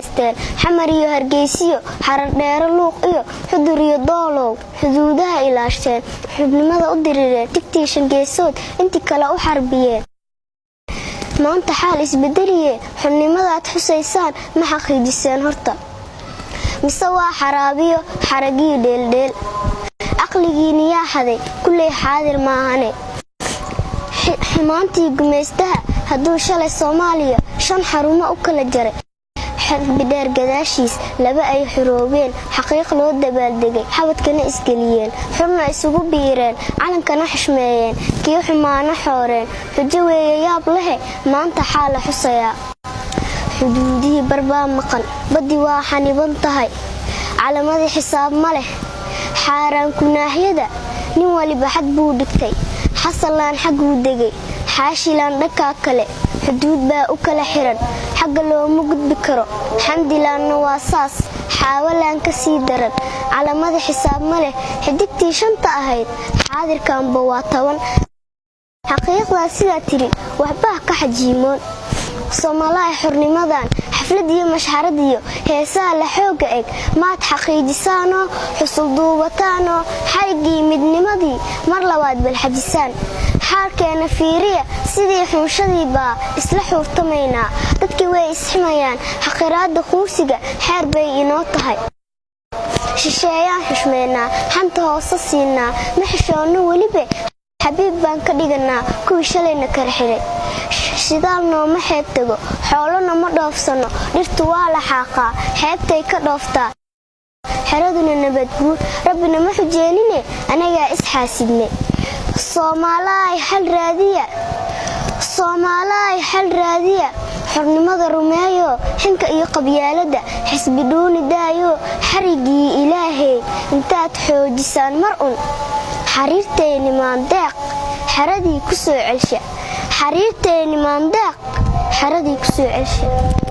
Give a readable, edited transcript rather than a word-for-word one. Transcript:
xaraysteen xamar iyo hargeysiyo xarar dheero luuq iyo xudur iyo doolow xuduudaha ilaasheen xubnimada u dirireen tigtii shangeesood intii kale u xarbiyeen maanta xaal isbedeliye xubnimadaad xusaysaan ma xaqiijiseen horta mise waa xaraabiyo xaragii dheeldheel caqligiini yaa haday kulley xaadir maahane xumaantii gumaystaha hadduu shalay Soomaaliya 5 xarumo u kala jaray xilbi dheer gadaashiis laba ay xuroobeen xaqiiq loo dabaaldegay xabadkana isgeliyeen xubna isugu biireen calankana xishmeeyeen kii xumaana xooreen xujo weeye yaab leh maanta xaala xusaya xuduudii barbaa maqan badi waa xaniban tahay calamadii xisaab ma leh xaaraan kunaahyada nin waliba xad buu dhigtay xasalaan xaguu degay xaashilaan dhakaa kale xuduud baa u kala xiran xagga looma gudbi karo xamdilaanna waa saas xaawalaan ka sii daran calamada xisaab ma leh xidigtii 5 ahayd xaadirkaanba waa 10 xaqiiqdaa sidaa tiri waxbaa ka xajiimoon Soomaaliya xornimadan xaflad iyo mashxarad iyo heesaa la xooga eg maad xaqiijisaano xusul duubataano xaygii midnimadii mar labaad bal xajisaan xaalkeena fiiriya sidii xunshadii baa isla xuurtamaynaa dadkii way isximayaan xaqiraada quursiga xeer bay inoo tahay shisheeyaan xushmeynaa xanta hoose siinaa ma xishoonno weliba xabiib baan ka dhiganaa kuwii shalayna kala xiray shidaal nooma xeeb tago xoolona ma dhoofsano dhirtu waa la xaaqaa xeebtay ka dhooftaa xeraduna nabadguur rabbina ma xujeenine anagaa isxaasidne Soomaaliya xal raadiya xornimada rumeeyo xinka iyo qabyaalada xisbi dhuuni daayo xarigii ilaahay intaad xoojisaan mar un xariirteeni maandeeq xaradii ku soo celsha